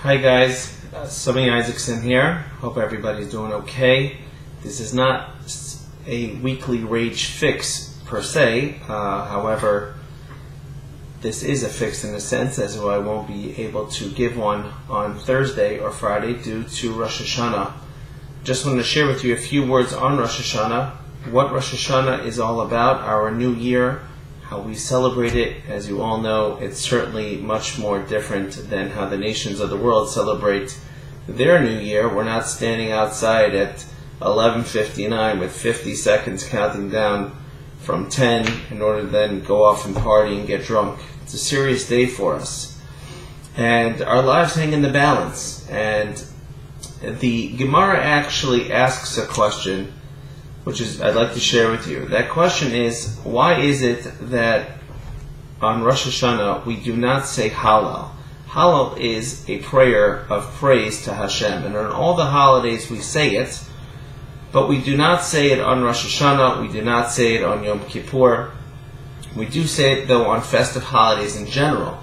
Hi guys, Sami Isaacson here. Hope everybody's doing okay. This is not a weekly rage fix per se. However, this is a fix in a sense, as I won't be able to give one on Thursday or Friday due to Rosh Hashana. Just wanted to share with you a few words on Rosh Hashana, what Rosh Hashana is all about, our new year, how we celebrate it. As you all know, it's certainly much more different than how the nations of the world celebrate their new year. We're not standing outside at 11:59 with 50 seconds counting down from 10 in order to then go off and party and get drunk. It's a serious day for us. And our lives hang in the balance. And the Gemara actually asks a question which is I'd like to share with you. That question is, why is it that on Rosh Hashana we do not say Hallel? Hallel is a prayer of praise to Hashem, and on all the holidays we say it, but we do not say it on Rosh Hashana, we do not say it on Yom Kippur. We do say it though on festive holidays in general.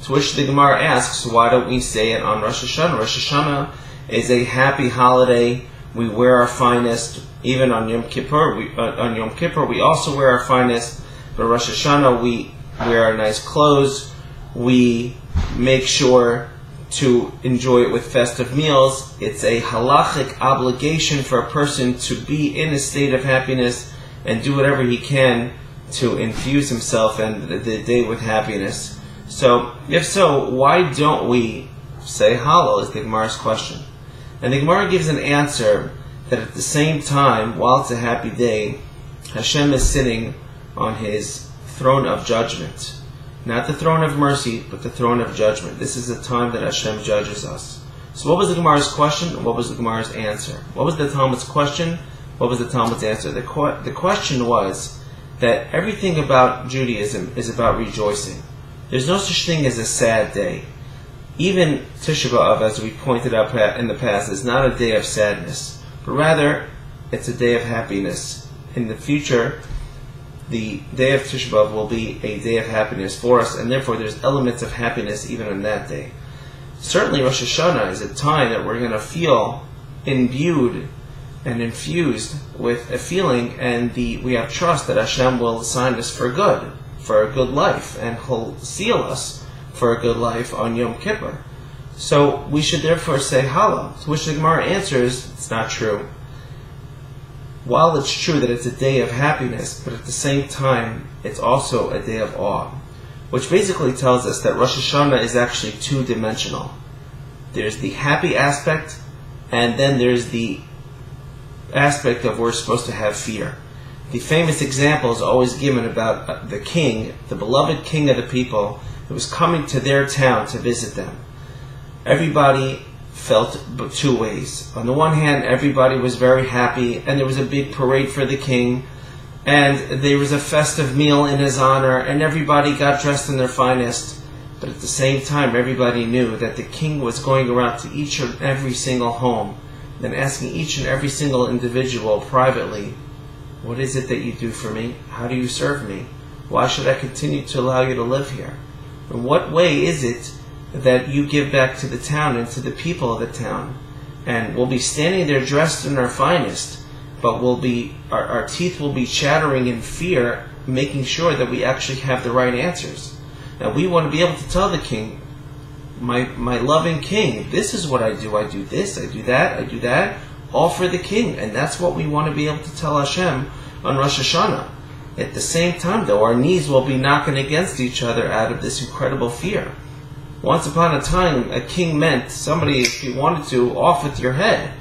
To which the Gemara asks, why don't we say it on Rosh Hashana? Rosh Hashana is a happy holiday. We wear our finest. Even on Yom Kippur, we also wear our finest. But Rosh Hashanah, we wear our nice clothes. We make sure to enjoy it with festive meals. It's a halachic obligation for a person to be in a state of happiness and do whatever he can to infuse himself and the day with happiness. So, if so, why don't we say Hallel is the Gemara's question. And the Gemara gives an answer that at the same time, while it's a happy day, Hashem is sitting on His throne of judgment. Not the throne of mercy, but the throne of judgment. This is the time that Hashem judges us. So what was the Gemara's question, and what was the Gemara's answer? What was the Talmud's question? What was the Talmud's answer? The question was that everything about Judaism is about rejoicing. There's no such thing as a sad day. Even Tisha B'Av, as we pointed out in the past, is not a day of sadness, but rather it's a day of happiness. In the future, the day of Tisha B'Av will be a day of happiness for us, and therefore there's elements of happiness even on that day. Certainly Rosh Hashanah is a time that we're going to feel imbued and infused with a feeling, and we have trust that Hashem will assign us for a good life, and He'll seal us for a good life on Yom Kippur. So we should therefore say Hallel, to which the Gemara answers, it's not true. While it's true that it's a day of happiness, but at the same time, it's also a day of awe, which basically tells us that Rosh Hashanah is actually two-dimensional. There's the happy aspect, and then there's the aspect of we're supposed to have fear. The famous example is always given about the king, the beloved king of the people, who was coming to their town to visit them. Everybody felt two ways. On the one hand, everybody was very happy, and there was a big parade for the king, and there was a festive meal in his honor, and everybody got dressed in their finest. But at the same time, everybody knew that the king was going around to each and every single home, and asking each and every single individual privately, what is it that you do for me? How do you serve me? Why should I continue to allow you to live here? In what way is it that you give back to the town and to the people of the town? And we'll be standing there dressed in our finest, but our teeth will be chattering in fear, making sure that we actually have the right answers. Now we want to be able to tell the king, my loving king, this is what I do. I do this, I do that, all for the king. And that's what we want to be able to tell Hashem on Rosh Hashanah. At the same time, though, our knees will be knocking against each other out of this incredible fear. Once upon a time, a king meant somebody, if you wanted to, off with your head.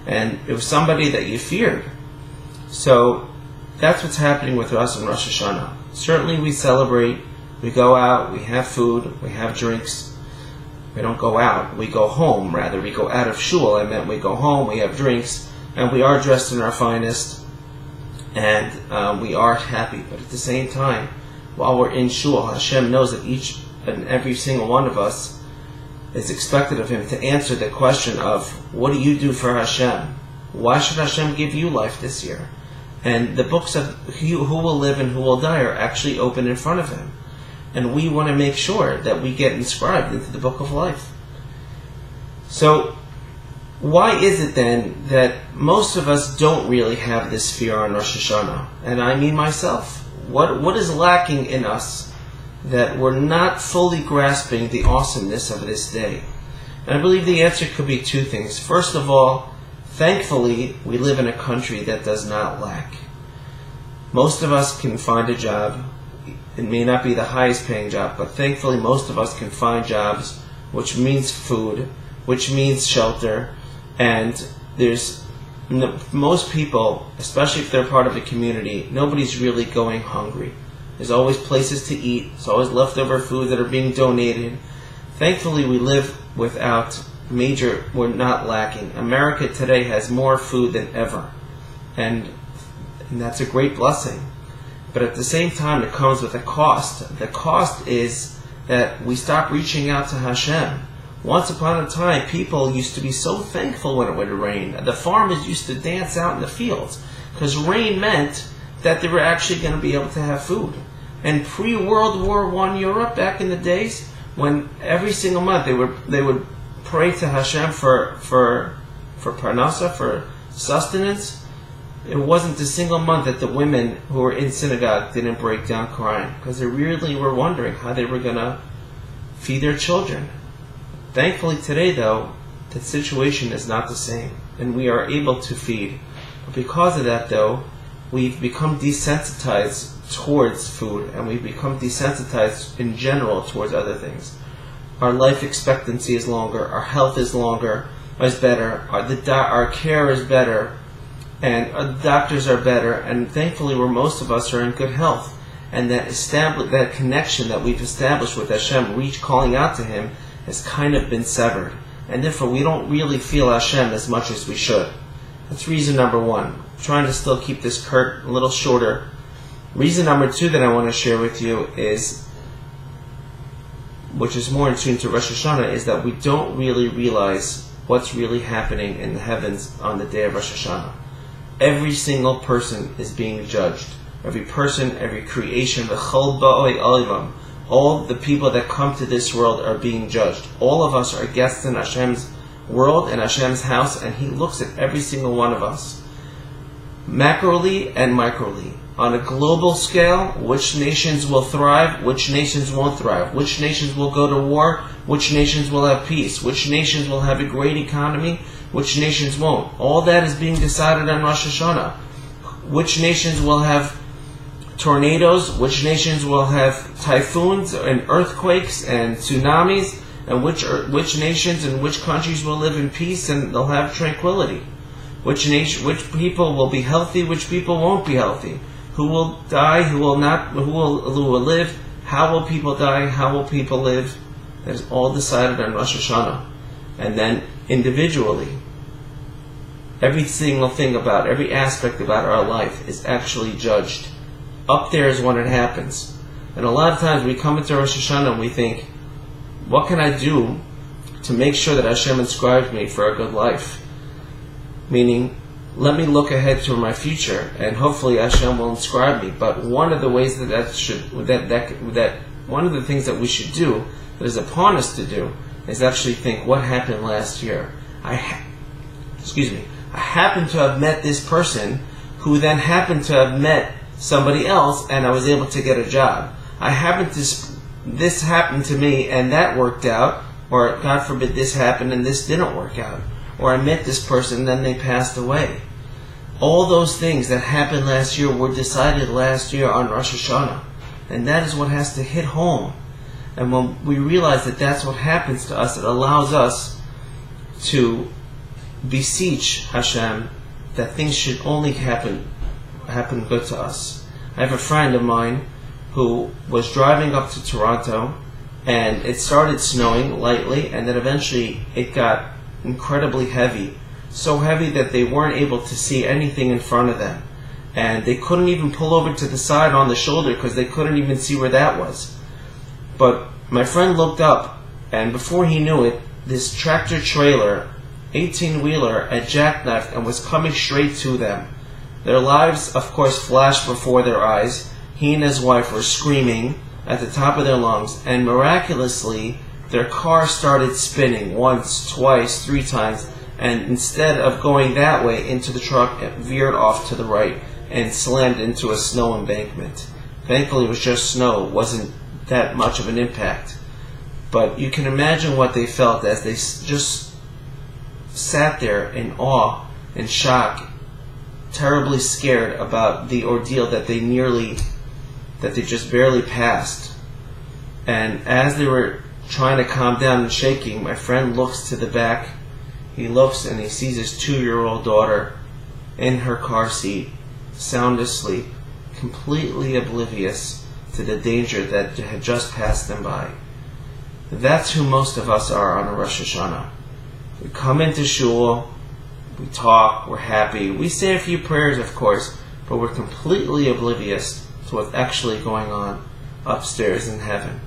And it was somebody that you feared. So that's what's happening with us in Rosh Hashanah. Certainly we celebrate, we go out, we have food, we have drinks. We don't go out, we go home, rather. We go out of shul. I meant we go home, we have drinks, and we are dressed in our finest, and we are happy. But at the same time, while we're in shul, Hashem knows that each and every single one of us is expected of Him to answer the question of, what do you do for Hashem? Why should Hashem give you life this year? And the books of who will live and who will die are actually open in front of Him. And we want to make sure that we get inscribed into the book of life. So why is it then that most of us don't really have this fear on Rosh Hashanah? And I mean myself. What is lacking in us that we're not fully grasping the awesomeness of this day? And I believe the answer could be two things. First of all, thankfully, we live in a country that does not lack. Most of us can find a job. It may not be the highest paying job, but thankfully most of us can find jobs, which means food, which means shelter, and most people, especially if they're part of a community, nobody's really going hungry. There's always places to eat. There's always leftover food that are being donated. Thankfully, we live without we're not lacking. America today has more food than ever. And that's a great blessing. But at the same time, it comes with a cost. The cost is that we stop reaching out to Hashem. Once upon a time, people used to be so thankful when it would rain. The farmers used to dance out in the fields because rain meant that they were actually going to be able to have food. And pre-World War I Europe, back in the days, when every single month they would pray to Hashem for parnasa, for sustenance, it wasn't a single month that the women who were in synagogue didn't break down crying because they really were wondering how they were going to feed their children. Thankfully today, though, the situation is not the same, and we are able to feed. But because of that, though, we've become desensitized towards food, and we've become desensitized in general towards other things. Our life expectancy is longer, our health is better, our care is better, and our doctors are better, and thankfully most of us are in good health. And that connection that we've established with Hashem, calling out to Him, has kind of been severed. And therefore we don't really feel Hashem as much as we should. That's reason number one. I'm trying to still keep this a little shorter. Reason number two that I want to share with you is, which is more in tune to Rosh Hashana, is that we don't really realize what's really happening in the heavens on the day of Rosh Hashana. Every single person is being judged. Every person, every creation, all the people that come to this world are being judged. All of us are guests in Hashem's world and Hashem's house, and He looks at every single one of us, macroly and microly. On a global scale, which nations will thrive, which nations won't thrive, which nations will go to war, which nations will have peace, which nations will have a great economy, which nations won't. All that is being decided on Rosh Hashanah. Which nations will have tornadoes, which nations will have typhoons and earthquakes and tsunamis, and which nations and which countries will live in peace and they'll have tranquility. Which people will be healthy, which people won't be healthy. Who will die, who will not, who will live, how will people die, how will people live. That is all decided on Rosh Hashanah. And then individually, every single thing every aspect about our life is actually judged. Up there is when it happens. And a lot of times we come into Rosh Hashanah and we think, what can I do to make sure that Hashem inscribes me for a good life? Meaning, let me look ahead to my future, and hopefully Hashem will inscribe me. But one of the ways one of the things that we should do, that is upon us to do, is actually think, what happened last year? I happened to have met this person, who then happened to have met somebody else, and I was able to get a job. This happened to me, and that worked out, or God forbid this happened and this didn't work out. Or I met this person, then they passed away. All those things that happened last year were decided last year on Rosh Hashanah. And that is what has to hit home. And when we realize that that's what happens to us, it allows us to beseech Hashem that things should only happen good to us. I have a friend of mine who was driving up to Toronto, and it started snowing lightly, and then eventually it got incredibly heavy. So heavy that they weren't able to see anything in front of them. And they couldn't even pull over to the side on the shoulder because they couldn't even see where that was. But my friend looked up, and before he knew it, this tractor trailer, 18-wheeler, had jackknifed and was coming straight to them. Their lives, of course, flashed before their eyes. He and his wife were screaming at the top of their lungs, and miraculously, their car started spinning once, twice, 3 times, and instead of going that way into the truck, it veered off to the right and slammed into a snow embankment. Thankfully, it was just snow. It wasn't that much of an impact. But you can imagine what they felt as they just sat there in awe and shock, terribly scared about the ordeal that they just barely passed. And as they were trying to calm down and shaking, my friend looks to the back. He looks and he sees his 2-year-old daughter in her car seat, sound asleep, completely oblivious to the danger that had just passed them by. That's who most of us are on a Rosh Hashana. We come into shul, we talk, we're happy, we say a few prayers, of course, but we're completely oblivious to what's actually going on upstairs in heaven.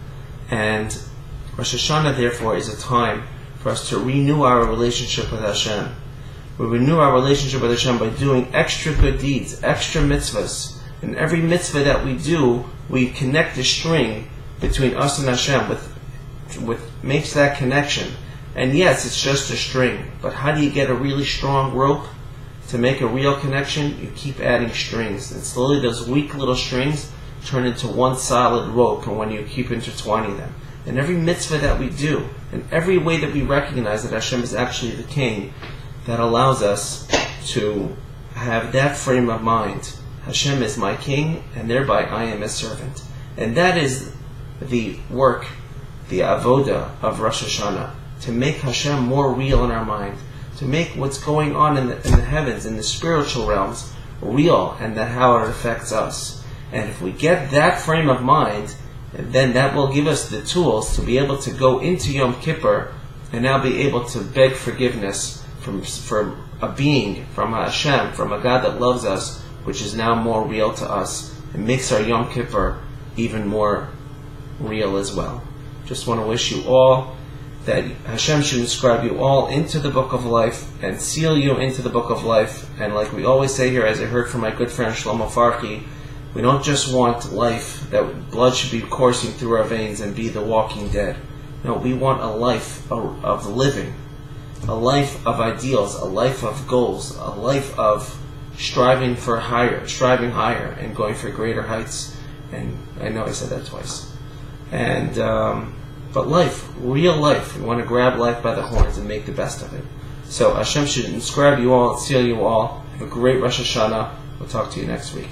And Rosh Hashana, therefore, is a time for us to renew our relationship with Hashem. We renew our relationship with Hashem by doing extra good deeds, extra mitzvahs. In every mitzvah that we do, we connect a string between us and Hashem, with makes that connection. And yes, it's just a string, but how do you get a really strong rope to make a real connection? You keep adding strings, and slowly those weak little strings turn into one solid rope, and when you keep intertwining them. And every mitzvah that we do, and every way that we recognize that Hashem is actually the King, that allows us to have that frame of mind. Hashem is my King, and thereby I am His servant. And that is the work, the avoda of Rosh Hashana, to make Hashem more real in our mind, to make what's going on in the heavens, in the spiritual realms, real, and that how it affects us. And if we get that frame of mind, then that will give us the tools to be able to go into Yom Kippur and now be able to beg forgiveness from a being, from a Hashem, from a God that loves us, which is now more real to us, and makes our Yom Kippur even more real as well. Just want to wish you all that Hashem should inscribe you all into the book of life and seal you into the book of life. And like we always say here, as I heard from my good friend Shlomo Farki, we don't just want life that blood should be coursing through our veins and be the walking dead. No, we want a life of living, a life of ideals, a life of goals, a life of striving higher and going for greater heights. And I know I said that twice. And but life, real life, we want to grab life by the horns and make the best of it. So Hashem should inscribe you all, seal you all. Have a great Rosh Hashanah. We'll talk to you next week.